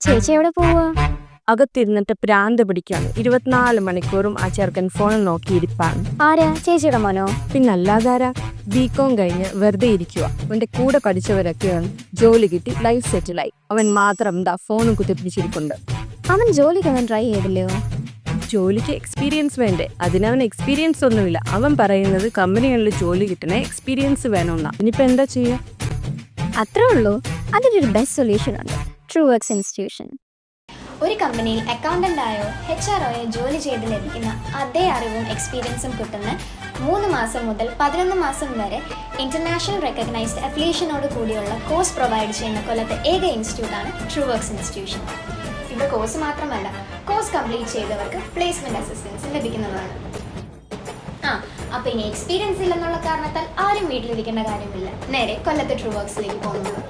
ചേച്ചി എവിടെ പോവാ? അകത്തിരുന്നിട്ട് പ്രാന്ത് പിടിക്കാണ്. 24 മണിക്കൂറും ആ ചെറുക്കൻ ഫോണിൽ നോക്കിയിരിപ്പാണ്. ആരാ? ചേച്ചിയുടെ മോനോ? പിന്നല്ലാതാരാ? ബികോം കഴിഞ്ഞ് വെറുതെ ഇരിക്കുക. അവന്റെ കൂടെ പഠിച്ചവരൊക്കെയാണ് ജോലി കിട്ടി ലൈഫ് സെറ്റിലായി. അവൻ മാത്രം എന്താ ഫോണും കുത്തിപ്പിടിച്ചിരിപ്പുണ്ട്. അവൻ ജോലിക്കൊന്നും ട്രൈ ചെയ്തില്ലയോ? ജോലിക്ക് എക്സ്പീരിയൻസ് വേണ്ടേ? അതിനവൻ എക്സ്പീരിയൻസ് ഒന്നുമില്ല. അവൻ പറയുന്നത് കമ്പനികളിൽ ജോലി കിട്ടണേ എക്സ്പീരിയൻസ് വേണമെന്നാ. ഇനിയിപ്പോൾ എന്താ ചെയ്യുക? അത്രേ ഉള്ളൂ. അതിനൊരു ബെസ്റ്റ് സൊല്യൂഷൻ ഉണ്ട്. True works institution. ഒരു കമ്പനിയിൽ അക്കൗണ്ടൻ്റായോ HR-ഓയോ ജോലി ചെയ്ത് ലഭിക്കുന്ന അതേ അറിവും എക്സ്പീരിയൻസും കിട്ടുന്ന 3 മാസം മുതൽ 11 മാസം വരെ ഇൻ്റർനാഷണൽ റെക്കഗ്നൈസ്ഡ് അഫിലിയേഷനോട് കൂടിയുള്ള കോഴ്സ് പ്രൊവൈഡ് ചെയ്യുന്ന കൊല്ലത്തെ ഏക ഇൻസ്റ്റിറ്റ്യൂട്ടാണ് ട്രൂ വർക്ക്സ് ഇൻസ്റ്റിറ്റ്യൂഷൻ. ഇവിടെ കോഴ്സ് മാത്രമല്ല, കോഴ്സ് കംപ്ലീറ്റ് ചെയ്തവർക്ക് പ്ലേസ്മെൻറ്റ് അസിസ്റ്റൻസ് ലഭിക്കുന്നതാണ്. അപ്പോൾ ഇനി എക്സ്പീരിയൻസ് ഇല്ലെന്നുള്ള കാരണത്താൽ ആരും വീട്ടിലിരിക്കേണ്ട കാര്യമില്ല. നേരെ കൊല്ലത്തെ ട്രൂ വർക്ക്സിലേക്ക് പോകുന്നത്.